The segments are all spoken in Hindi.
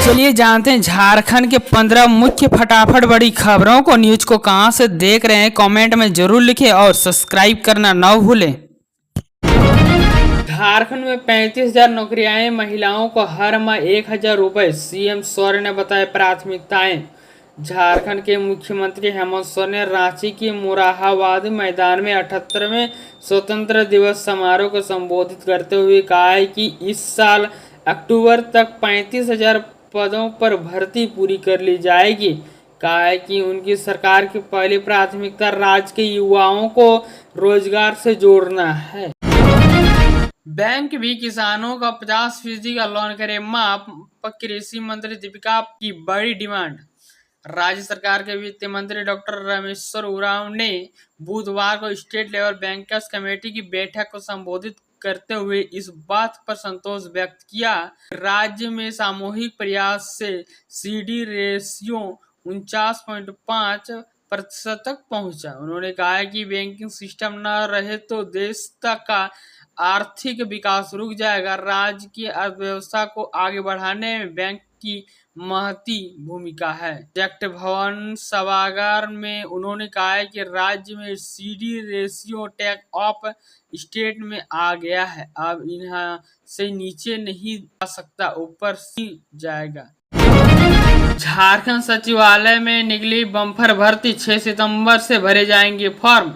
चलिए जानते हैं झारखंड के 15 मुख्य फटाफट बड़ी खबरों को। न्यूज को कहां से देख रहे हैं कमेंट में जरूर लिखें और सब्सक्राइब करना न भूलें। झारखंड में 35,000 नौकरियां, महिलाओं को हर माह 1,000 रुपये, सीएम सोरेन ने बताया प्राथमिकताएं। झारखंड के मुख्यमंत्री हेमंत सोरेन ने रांची के मोरहाबादी मैदान में 78वें स्वतंत्रता दिवस समारोह को संबोधित करते हुए कहा है कि इस साल अक्टूबर तक 35,000 पदों पर भर्ती पूरी कर ली जाएगी। कहा है कि उनकी सरकार की पहली प्राथमिकता राज्य के युवाओं को रोजगार से जोड़ना है। बैंक भी किसानों का 50% का लोन करे माफ, कृषि मंत्री दीपिका की बड़ी डिमांड। राज्य सरकार के वित्त मंत्री डॉक्टर रामेश्वर उरांव ने बुधवार को स्टेट लेवल बैंकर्स कमेटी की बैठक को संबोधित करते हुए इस बात पर संतोष व्यक्त किया। राज्य में सामूहिक प्रयास से सीडी रेशियो 49.5% तक पहुंचा। उन्होंने कहा कि बैंकिंग सिस्टम न रहे तो देश का आर्थिक विकास रुक जाएगा। राज्य की अर्थव्यवस्था को आगे बढ़ाने में बैंक की महती भूमिका है। प्रोजेक्ट भवन सभागार में उन्होंने कहा कि राज्य में CD ratio tag of state में आ गया है, अब यहाँ से नीचे नहीं जा सकता, ऊपर ही जाएगा। झारखंड सचिवालय में निकली बम्पर भर्ती, 6 सितंबर से भरे जाएंगे फॉर्म।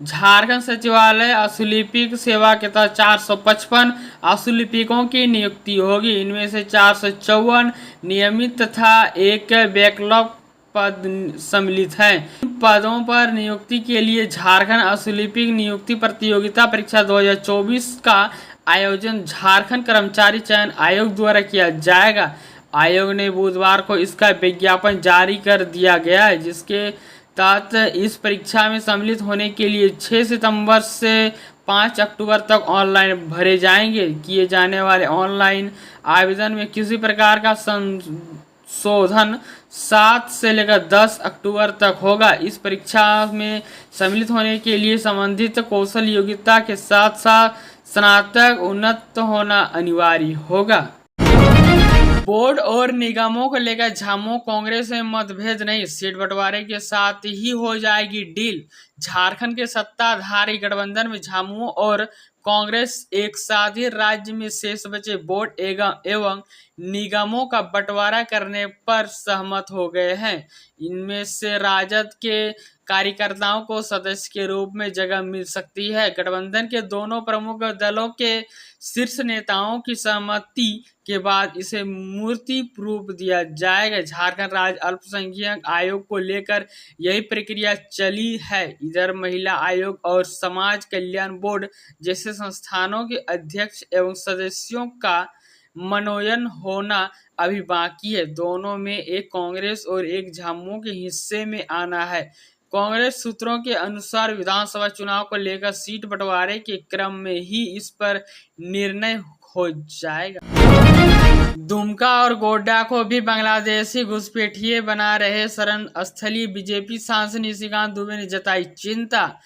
झारखंड सचिवालय अशुलिपिक सेवा के तहत 455 अशुलिपिकों की नियुक्ति होगी। इनमें से 454 नियमित तथा एक बैकलॉग पद सम्मिलित हैं। पदों पर नियुक्ति के लिए झारखंड अशुलिपिक नियुक्ति प्रतियोगिता परीक्षा 2024 का आयोजन झारखंड कर्मचारी चयन आयोग द्वारा किया जाएगा। आयोग ने बुधवार को इसका विज्ञापन जारी कर दिया गया है, जिसके तहत इस परीक्षा में सम्मिलित होने के लिए 6 सितंबर से 5 अक्टूबर तक ऑनलाइन भरे जाएंगे। किए जाने वाले ऑनलाइन आवेदन में किसी प्रकार का संशोधन 7 से लेकर 10 अक्टूबर तक होगा। इस परीक्षा में सम्मिलित होने के लिए संबंधित कौशल योग्यता के साथ साथ स्नातक उन्नत होना अनिवार्य होगा। बोर्ड और निगमों को लेकर झामुमो कांग्रेस में मतभेद नहीं, सीट बंटवारे के साथ ही हो जाएगी डील। झारखंड के सत्ताधारी गठबंधन में झामुमो और कांग्रेस एक साथ ही राज्य में शेष बचे बोर्ड एवं निगमों का बंटवारा करने पर सहमत हो गए हैं। इनमें से राजद के कार्यकर्ताओं को सदस्य के रूप में जगह मिल सकती है। गठबंधन के दोनों प्रमुख दलों के शीर्ष नेताओं की सहमति के बाद इसे मूर्ति रूप दिया जाएगा। झारखंड राज्य अल्पसंख्यक आयोग को लेकर यही प्रक्रिया चली है। इधर महिला आयोग और समाज कल्याण बोर्ड जैसे संस्थानों के अध्यक्ष एवं सदस्यों का मनोनयन होना अभी बाकी है। दोनों में एक कांग्रेस और एक झामुमो के हिस्से में आना है। कांग्रेस सूत्रों के अनुसार विधानसभा चुनाव को लेकर सीट बंटवारे के क्रम में ही इस पर निर्णय हो जाएगा। दुमका और गोड्डा को भी बांग्लादेशी घुसपैठिए बना रहे शरण स्थलीय बीजेपी सांसद निशिकांत दुबे ने जताई चिंता।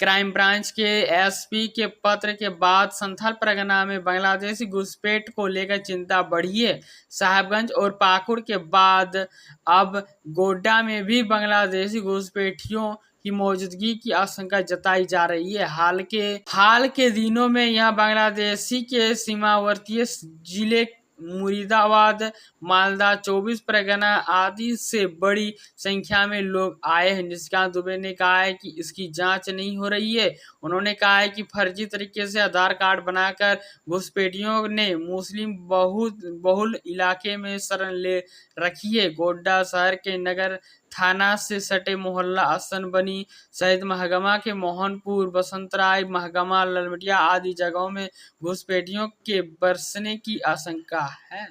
क्राइम ब्रांच के एसपी के पत्र के बाद संथाल परगना में बांग्लादेशी घुसपैठ को लेकर चिंता बढ़ी है। साहिबगंज और पाकुड़ के बाद अब गोड्डा में भी बांग्लादेशी घुसपैठियों की मौजूदगी की आशंका जताई जा रही है। हाल के दिनों में यहां बांग्लादेशी के सीमावर्ती जिले मुरीदाबाद, मालदा, 24 परगना आदि से बड़ी संख्या में लोग आए हैं। निशिकांत दुबे ने कहा है कि इसकी जांच नहीं हो रही है। उन्होंने कहा है कि फर्जी तरीके से आधार कार्ड बनाकर घुसपैठियों ने मुस्लिम बहुल इलाके में शरण ले रखी है। गोड्डा शहर के नगर थाना से सटे मोहल्ला आसनबनी, शहीद महगमा के मोहनपुर, बसंतराय, महगमा, ललमटिया आदि जगहों में घुसपैठियों के बरसने की आशंका है।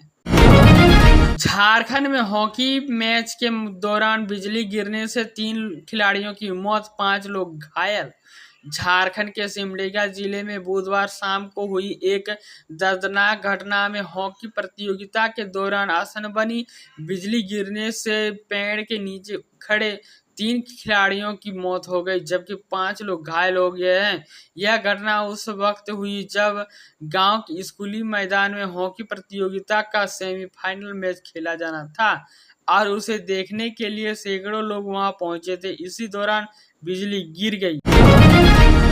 झारखंड में हॉकी मैच के दौरान बिजली गिरने से 3 खिलाड़ियों की मौत, 5 लोग घायल। झारखंड के सिमडेगा जिले में बुधवार शाम को हुई एक दर्दनाक घटना में हॉकी प्रतियोगिता के दौरान आसनबनी बिजली गिरने से पेड़ के नीचे खड़े 3 खिलाड़ियों की मौत हो गई जबकि 5 लोग घायल हो गए हैं। यह घटना उस वक्त हुई जब गांव के स्कूली मैदान में हॉकी प्रतियोगिता का सेमीफाइनल मैच खेला जाना था और उसे देखने के लिए सैकड़ों लोग वहां पहुंचे थे। इसी दौरान बिजली गिर गई।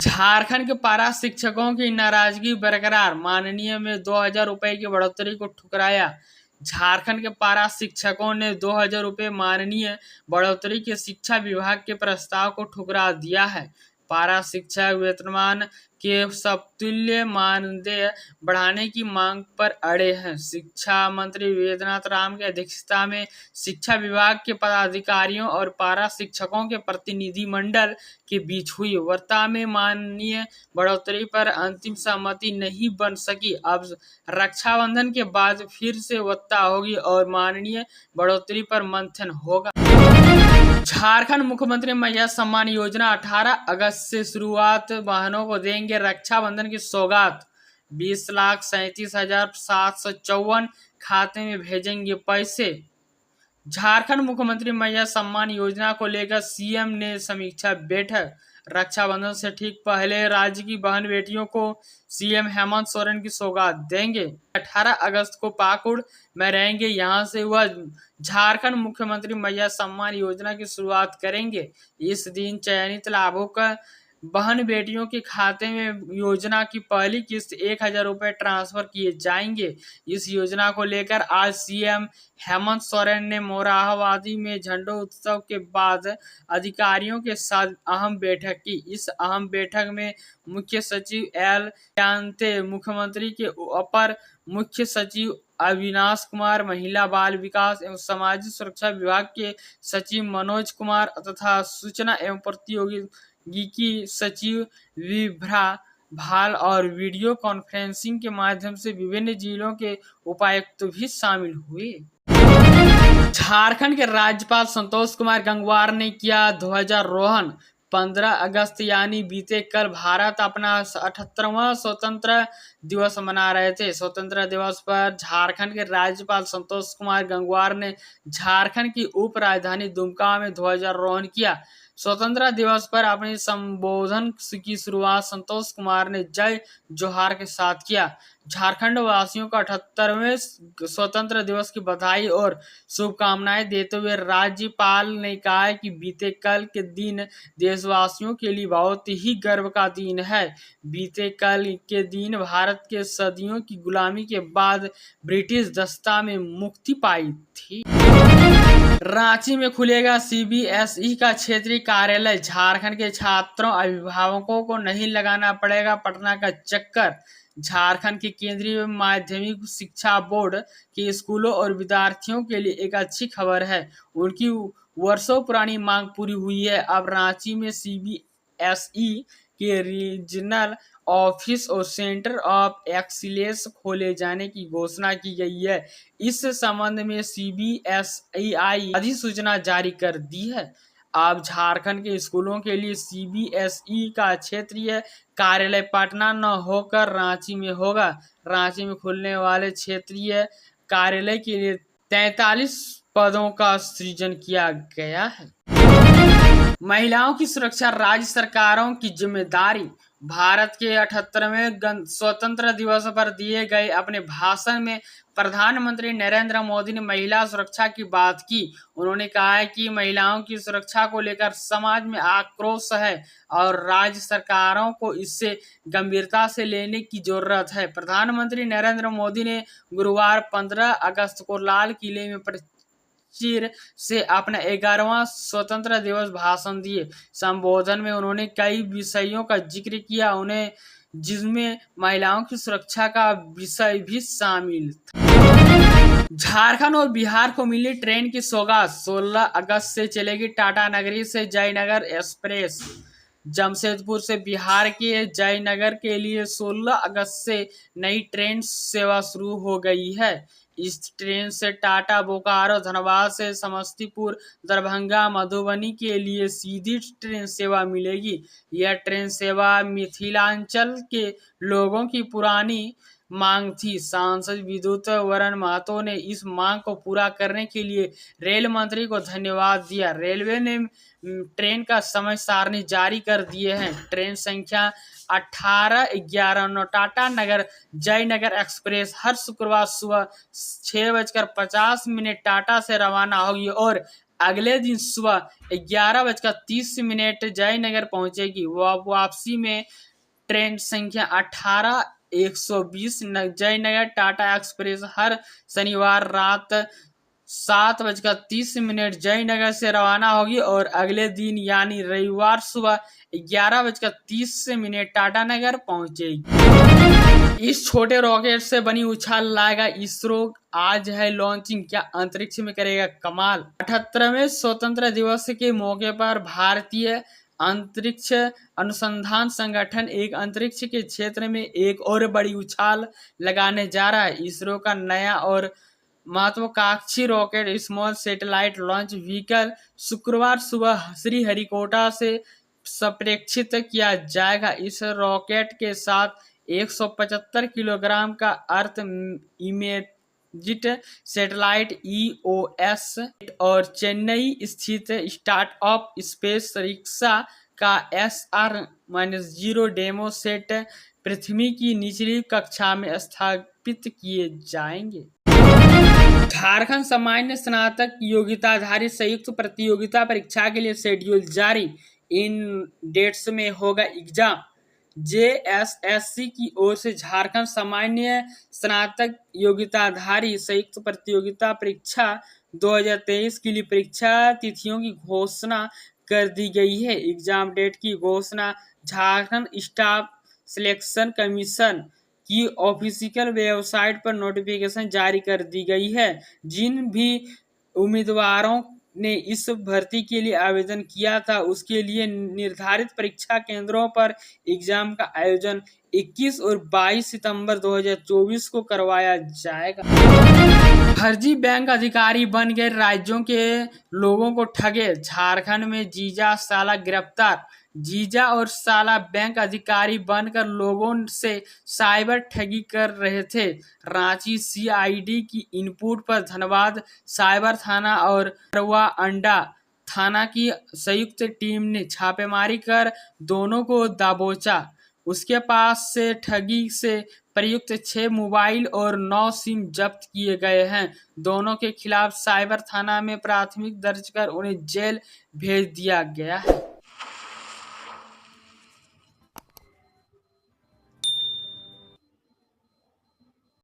झारखंड के पारा शिक्षकों की नाराजगी बरकरार, माननीय में 2000 रुपए की बढ़ोतरी को ठुकराया। झारखंड के पारा शिक्षकों ने 2000 रुपए माननीय बढ़ोतरी के शिक्षा विभाग के प्रस्ताव को ठुकरा दिया है। पारा शिक्षक वेतनमान के समतुल्य मानदेय बढ़ाने की मांग पर अड़े हैं। शिक्षा मंत्री वेदनाथ राम की अध्यक्षता में शिक्षा विभाग के पदाधिकारियों और पारा शिक्षकों के प्रतिनिधिमंडल के बीच हुई वार्ता में माननीय बढ़ोतरी पर अंतिम सहमति नहीं बन सकी। अब रक्षाबंधन के बाद फिर से वार्ता होगी और माननीय बढ़ोतरी पर मंथन होगा। झारखंड मुख्यमंत्री मैया सम्मान योजना 18 अगस्त से शुरुआत, वाहनों को देंगे रक्षाबंधन की सौगात। 20,37,754 खाते में भेजेंगे पैसे। झारखंड मुख्यमंत्री मैया सम्मान योजना को लेकर सीएम ने समीक्षा बैठक। रक्षाबंधन से ठीक पहले राज्य की बहन बेटियों को सीएम हेमंत सोरेन की सौगात देंगे। 18 अगस्त को पाकुड़ में रहेंगे। यहां से वह झारखंड मुख्यमंत्री मैया सम्मान योजना की शुरुआत करेंगे। इस दिन चयनित लाभों का बहन बेटियों के खाते में योजना की पहली किस्त 1000 रुपए ट्रांसफर किए जाएंगे। इस योजना को लेकर आज सीएम हेमंत सोरेन ने मोरहाबादी में झंडोत्सव के बाद अधिकारियों के साथ अहम बैठक की। इस अहम बैठक में मुख्य सचिव एल जानते, मुख्यमंत्री के अपर मुख्य सचिव अविनाश कुमार, महिला बाल विकास एवं सामाजिक सुरक्षा विभाग के सचिव मनोज कुमार तथा सूचना एवं प्रौद्योगिकी सचिव विभ्रा भाल और वीडियो कॉन्फ्रेंसिंग के माध्यम से विभिन्न जिलों के उपायुक्त भी शामिल हुए। झारखंड के राज्यपाल संतोष कुमार गंगवार ने किया ध्वजारोहण। 15 अगस्त यानी बीते कल भारत अपना 78वां स्वतंत्रता दिवस मना रहे थे। स्वतंत्रता दिवस पर झारखंड के राज्यपाल संतोष कुमार गंगवार ने झारखंड की उप राजधानी दुमका में ध्वजारोहण किया। स्वतंत्रता दिवस पर अपने संबोधन की शुरुआत संतोष कुमार ने जय जोहार के साथ किया। झारखंड वासियों को 78वें स्वतंत्रता दिवस की बधाई और शुभकामनाएं देते हुए राज्यपाल ने कहा कि बीते कल के दिन देशवासियों के लिए बहुत ही गर्व का दिन है। बीते कल के दिन भारत के सदियों की गुलामी के बाद ब्रिटिश दस्ता में मुक्ति पाई थी। रांची में खुलेगा सीबीएसई का क्षेत्रीय कार्यालय। झारखंड के छात्रों अभिभावकों को नहीं लगाना पड़ेगा पटना का चक्कर। झारखंड के केंद्रीय माध्यमिक शिक्षा बोर्ड के स्कूलों और विद्यार्थियों के लिए एक अच्छी खबर है। उनकी वर्षों पुरानी मांग पूरी हुई है। अब रांची में सीबीएसई के रीजनल ऑफिस और सेंटर ऑफ एक्सीलेंस खोले जाने की घोषणा की गई है। इस संबंध में सीबीएसई अधिसूचना जारी कर दी है। अब झारखंड के स्कूलों के लिए सीबीएसई का क्षेत्रीय कार्यालय पटना न होकर रांची में होगा। रांची में खुलने वाले क्षेत्रीय कार्यालय के लिए 43 पदों का सृजन किया गया है। महिलाओं की सुरक्षा राज्य सरकारों की जिम्मेदारी। भारत के 78वें स्वतंत्रता दिवस पर दिए गए अपने भाषण में प्रधानमंत्री नरेंद्र मोदी ने महिला सुरक्षा की बात की। उन्होंने कहा है कि महिलाओं की सुरक्षा को लेकर समाज में आक्रोश है और राज्य सरकारों को इससे गंभीरता से लेने की जरूरत है। प्रधानमंत्री नरेंद्र मोदी ने गुरुवार 15 अगस्त को लाल किले में चिर से अपना 11वां स्वतंत्रता दिवस भाषण दिए। संबोधन में उन्होंने कई विषयों का जिक्र किया, उन्हें जिसमें महिलाओं की सुरक्षा का विषय भी शामिल था। झारखंड और बिहार को मिली ट्रेन की सौगात। 16 अगस्त से चलेगी टाटा नगरी से जयनगर एक्सप्रेस। जमशेदपुर से बिहार के जयनगर के लिए 16 अगस्त से नई ट्रेन सेवा शुरू हो गई है। इस ट्रेन से टाटा बोकारो, धनबाद से समस्तीपुर, दरभंगा, मधुबनी के लिए सीधी ट्रेन सेवा मिलेगी। यह ट्रेन सेवा मिथिलांचल के लोगों की पुरानी मांग थी। सांसद विद्युत वरण महतो ने इस मांग को पूरा करने के लिए रेल मंत्री को धन्यवाद दिया। रेलवे ने ट्रेन का समय सारणी जारी कर दिए हैं। ट्रेन संख्या 1811 टाटा नगर जयनगर एक्सप्रेस हर शुक्रवार सुबह 6:50 टाटा से रवाना होगी और अगले दिन सुबह 11:30 जयनगर पहुंचेगी। वापसी में ट्रेन संख्या 18-120 जयनगर टाटा एक्सप्रेस हर शनिवार रात 7:30 जयनगर से रवाना होगी और अगले दिन यानी रविवार सुबह 11:30 टाटा नगर पहुंचेगी। इस छोटे रॉकेट से बनी उछाल लाएगा इसरो। आज है लॉन्चिंग, क्या अंतरिक्ष में करेगा कमाल। 78वें स्वतंत्रता दिवस के मौके पर भारतीय अंतरिक्ष अनुसंधान संगठन एक अंतरिक्ष के क्षेत्र में एक और बड़ी उछाल लगाने जा रहा है। इसरो का नया और महत्वाकांक्षी rocket small satellite launch vehicle शुक्रवार सुबह श्रीहरिकोटा से संप्रेक्षित किया जाएगा। इस रॉकेट के साथ 175 किलोग्राम का अर्थ इमेजिट सैटेलाइट EOS और चेन्नई स्थित स्टार्टअप स्पेस रिक्शा का SR-0 डेमो सेट पृथ्वी की निचली कक्षा में स्थापित किए जाएंगे। झारखंड सामान्य स्नातक योग्यताधारी संयुक्त प्रतियोगिता परीक्षा के लिए शेड्यूल जारी। इन डेट्स में होगा एग्जाम। JSSC की ओर से झारखंड सामान्य स्नातक योग्यताधारी संयुक्त प्रतियोगिता परीक्षा 2023 के लिए परीक्षा तिथियों की घोषणा कर दी गई है। एग्जाम डेट की घोषणा झारखंड स्टाफ सिलेक्शन कमीशन की ऑफिशियल वेबसाइट पर नोटिफिकेशन जारी कर दी गई है। जिन भी उम्मीदवारों ने इस भर्ती के लिए आवेदन किया था उसके लिए निर्धारित परीक्षा केंद्रों पर एग्जाम का आयोजन 21 और 22 सितंबर 2024 को करवाया जाएगा। फर्जी बैंक अधिकारी बन गए राज्यों के लोगों को ठगे। झारखंड में जीजा साला गिरफ्तार। जीजा और साला बैंक अधिकारी बनकर लोगों से साइबर ठगी कर रहे थे। रांची CID की इनपुट पर धनबाद साइबर थाना और करवा अंडा थाना की संयुक्त टीम ने छापेमारी कर दोनों को दबोचा। उसके पास से ठगी से प्रयुक्त 6 मोबाइल और 9 सिम जब्त किए गए हैं। दोनों के खिलाफ साइबर थाना में प्राथमिक दर्ज कर उन्हें जेल भेज दिया गया है।